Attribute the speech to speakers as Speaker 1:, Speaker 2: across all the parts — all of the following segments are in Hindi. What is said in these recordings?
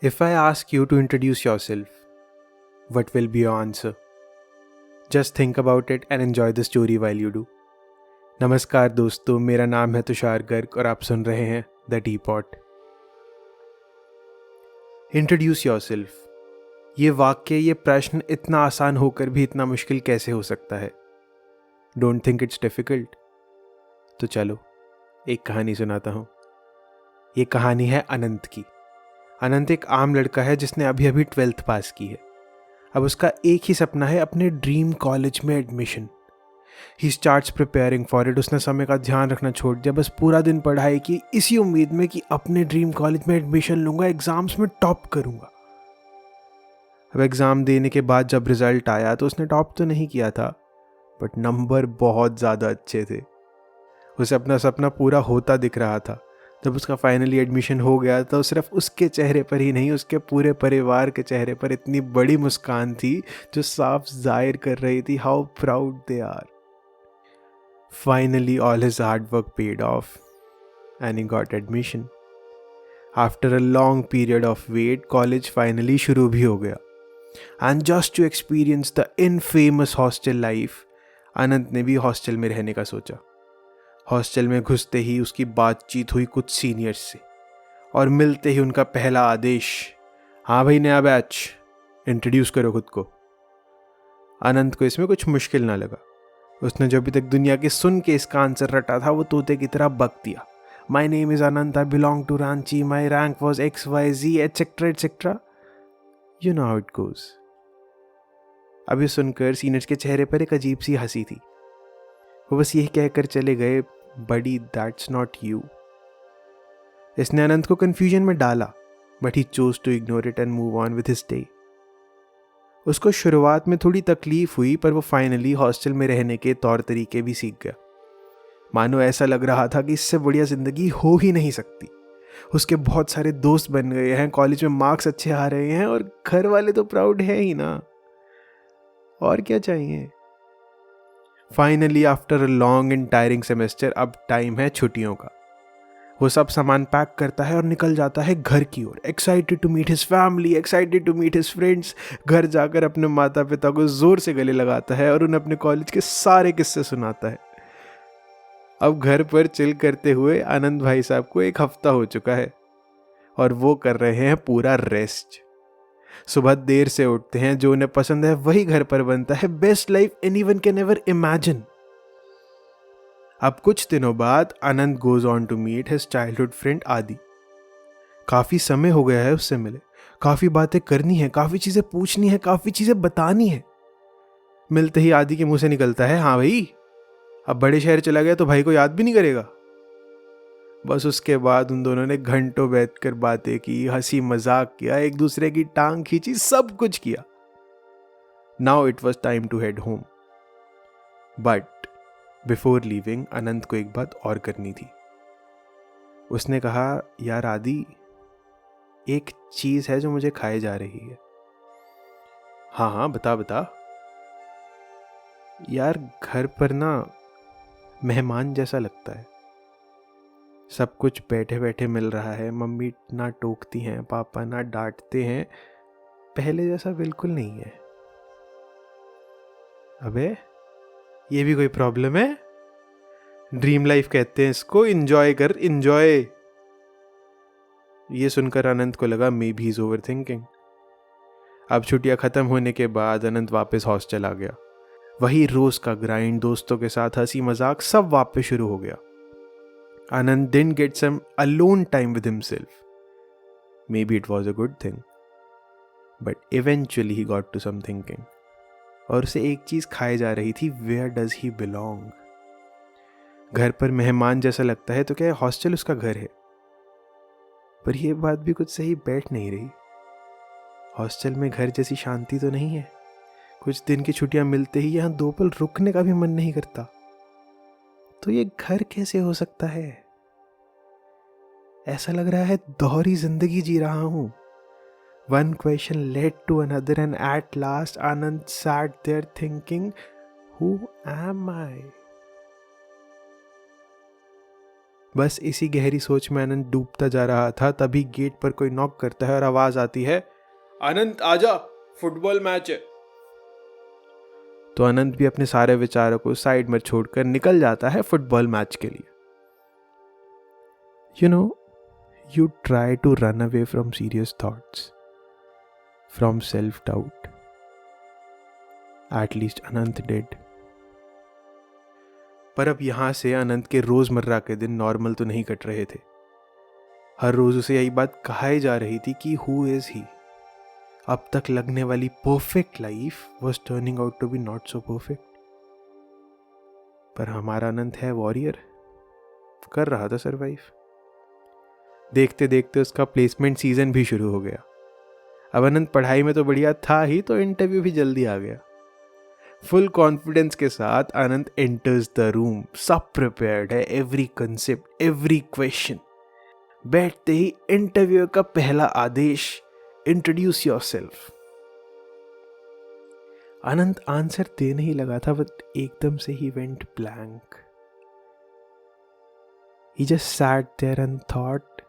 Speaker 1: If I ask you to introduce yourself, what will be your answer? Just think about it and enjoy the story while you do. नमस्कार दोस्तों, मेरा नाम है तुषार गर्ग और आप सुन रहे हैं the T pot. Introduce yourself. ये वाक्य, ये प्रश्न इतना आसान होकर भी इतना मुश्किल कैसे हो सकता है? Don't think it's difficult. तो चलो एक कहानी सुनाता हूँ। ये कहानी है अनंत की। अनंत एक आम लड़का है जिसने अभी अभी 12th पास की है। अब उसका एक ही सपना है, अपने ड्रीम कॉलेज में admission. He starts preparing for it. उसने समय का ध्यान रखना छोड़ दिया, बस पूरा दिन पढ़ाई की, इसी उम्मीद में कि अपने ड्रीम कॉलेज में एडमिशन लूंगा, एग्जाम्स में टॉप करूंगा। अब एग्ज़ाम देने के बाद जब रिजल्ट आया तो उसने टॉप तो नहीं किया था, बट नंबर बहुत ज़्यादा अच्छे थे। उसे अपना सपना पूरा होता दिख रहा था। जब उसका फाइनली एडमिशन हो गया तो सिर्फ उसके चेहरे पर ही नहीं, उसके पूरे परिवार के चेहरे पर इतनी बड़ी मुस्कान थी जो साफ जाहिर कर रही थी how proud they are. Finally all his hard work paid off and he got admission. After a long period of wait college finally शुरू भी हो गया। And just to experience the infamous hostel life, Anant ने भी हॉस्टल में रहने का सोचा। हॉस्टल में घुसते ही उसकी बातचीत हुई कुछ सीनियर्स से और मिलते ही उनका पहला आदेश, हाँ भाई नया बैच, इंट्रोड्यूस करो खुद को। अनंत को इसमें कुछ मुश्किल ना लगा। उसने जो अभी तक दुनिया के सुन के इसका आंसर रटा था वो तोते की तरह बक दिया। My name is Anant, I belong to Ranchi, my rank was XYZ etcetera etcetera. You know how it goes. अब ये सुनकर सीनियर्स के चेहरे पर एक अजीब सी हंसी थी। वो बस यही कहकर चले गए, बडी दैट्स नॉट यू। इसने अनंत को कंफ्यूजन में डाला, but he chose to ignore it and move on with his day. उसको शुरुआत में थोड़ी तकलीफ हुई, पर वो फाइनली हॉस्टल में रहने के तौर तरीके भी सीख गया। मानो ऐसा लग रहा था कि इससे बढ़िया जिंदगी हो ही नहीं सकती। उसके बहुत सारे दोस्त बन गए हैं, कॉलेज में मार्क्स अच्छे आ रहे हैं और घर वाले तो प्राउड है ही ना। और क्या चाहिए? Finally after a long and tiring semester अब टाइम है छुट्टियों का। वो सब सामान पैक करता है और निकल जाता है घर की ओर, excited to meet his family, excited to meet his friends. घर जाकर अपने माता पिता को जोर से गले लगाता है और उन्हें अपने कॉलेज के सारे किस्से सुनाता है। अब घर पर चिल करते हुए आनंद भाई साहब को एक हफ्ता हो चुका है और वो कर रहे हैं पूरा रेस्ट। सुबह देर से उठते हैं, जो उन्हें पसंद है वही घर पर बनता है। Best life anyone can ever imagine. अब कुछ दिनों बाद Anand goes on to meet his childhood friend Aadi. काफी समय हो गया है उससे मिले, काफी बातें करनी है, काफी चीजें पूछनी है, काफी चीजें बतानी है। मिलते ही आदि के मुंह से निकलता है, हाँ भाई अब बड़े शहर चला गया तो भाई को याद भी नहीं करेगा। बस उसके बाद उन दोनों ने घंटों बैठकर बातें की, हंसी मजाक किया, एक दूसरे की टांग खींची, सब कुछ किया। Now it was time to head home. But before leaving Anant को एक बात और करनी थी। उसने कहा, यार आदि, एक चीज है जो मुझे खाए जा रही है। हाँ हाँ बता बता। यार घर पर ना मेहमान जैसा लगता है। सब कुछ बैठे बैठे मिल रहा है, मम्मी ना टोकती हैं, पापा ना डांटते हैं, पहले जैसा बिल्कुल नहीं है। अबे ये भी कोई प्रॉब्लम है? ड्रीम लाइफ कहते हैं इसको, एंजॉय कर एंजॉय। ये सुनकर अनंत को लगा may be is over thinking. अब छुट्टियां खत्म होने के बाद अनंत वापस हॉस्टल आ गया। वही रोज का ग्राइंड, दोस्तों के साथ हंसी मजाक, सब वापस शुरू हो गया। Anand didn't get some alone time with himself. Maybe it was a good thing. But eventually he got to some thinking. और उसे एक चीज खाए जा रही थी, Where does he belong? घर पर मेहमान जैसा लगता है तो क्या हॉस्टल उसका घर है? पर यह बात भी कुछ सही बैठ नहीं रही। हॉस्टल में घर जैसी शांति तो नहीं है। कुछ दिन की छुट्टियां मिलते ही यहाँ 2 पल रुकने का भी मन नहीं करता। तो ये घर कैसे हो सकता है? ऐसा लग रहा है दोहरी जिंदगी जी रहा हूं। One question led to another and at last Anand sat there thinking, who am I? बस इसी गहरी सोच में अनंत डूबता जा रहा था, तभी गेट पर कोई नॉक करता है और आवाज आती है, अनंत आजा, फुटबॉल मैच है। तो अनंत भी अपने सारे विचारों को साइड में छोड़कर निकल जाता है फुटबॉल मैच के लिए। You know, you try to run away from serious thoughts, from self doubt. At least Anant did. पर अब यहां से अनंत के रोजमर्रा के दिन नॉर्मल तो नहीं कट रहे थे। हर रोज उसे यही बात कहाई जा रही थी कि हु इज ही। अब तक लगने वाली perfect life was turning out to be not so perfect. पर हमारा अनंत है वॉरियर, कर रहा था सरवाइव। देखते देखते उसका प्लेसमेंट सीजन भी शुरू हो गया। अब अनंत पढ़ाई में तो बढ़िया था ही, तो इंटरव्यू भी जल्दी आ गया। फुल कॉन्फिडेंस के साथ अनंत एंटर्स द रूम, सब प्रिपेयर्ड है, एवरी कंसेप्ट, एवरी क्वेश्चन। बैठते ही इंटरव्यू का पहला आदेश, इंट्रोड्यूस योरसेल्फ। अनंत आंसर देने ही लगा था, बट एकदम से he went blank. He just sat there and thought,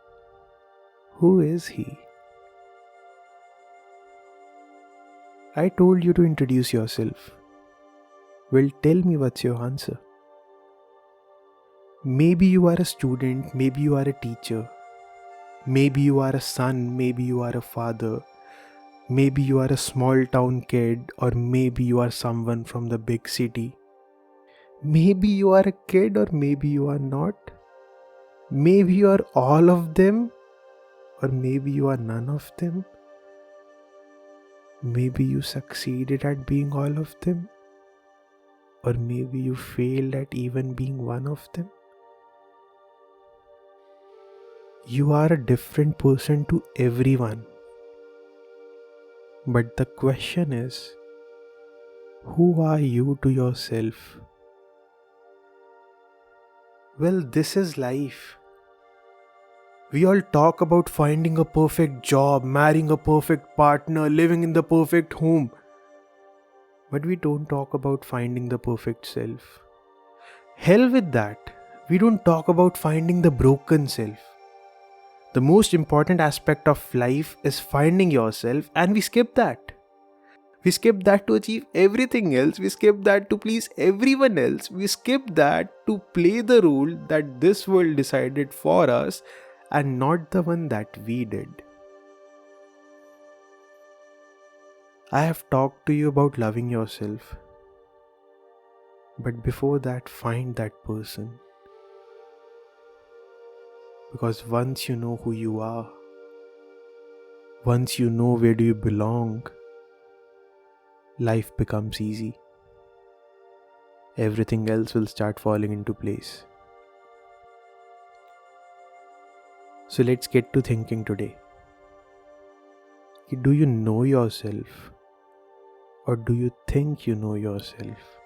Speaker 1: who is he? I told you to introduce yourself. Well, tell me what's your answer. Maybe you are a student, maybe you are a teacher, maybe you are a son, maybe you are a father, maybe you are a small town kid, or maybe you are someone from the big city. Maybe you are a kid, or maybe you are not. Maybe you are all of them, or maybe you are none of them. Maybe you succeeded at being all of them, or maybe you failed at even being one of them. You are a different person to everyone. But the question is, who are you to yourself? Well, this is life. We all talk about finding a perfect job, marrying a perfect partner, living in the perfect home. But we don't talk about finding the perfect self. Hell with that. We don't talk about finding the broken self. The most important aspect of life is finding yourself, and we skip that. We skip that to achieve everything else. We skip that to please everyone else. We skip that to play the role that this world decided for us, and not the one that we did. I have talked to you about loving yourself. But before that, find that person. Because once you know who you are, once you know where do you belong, life becomes easy. Everything else will start falling into place. So let's get to thinking today. Do you know yourself, or do you think you know yourself?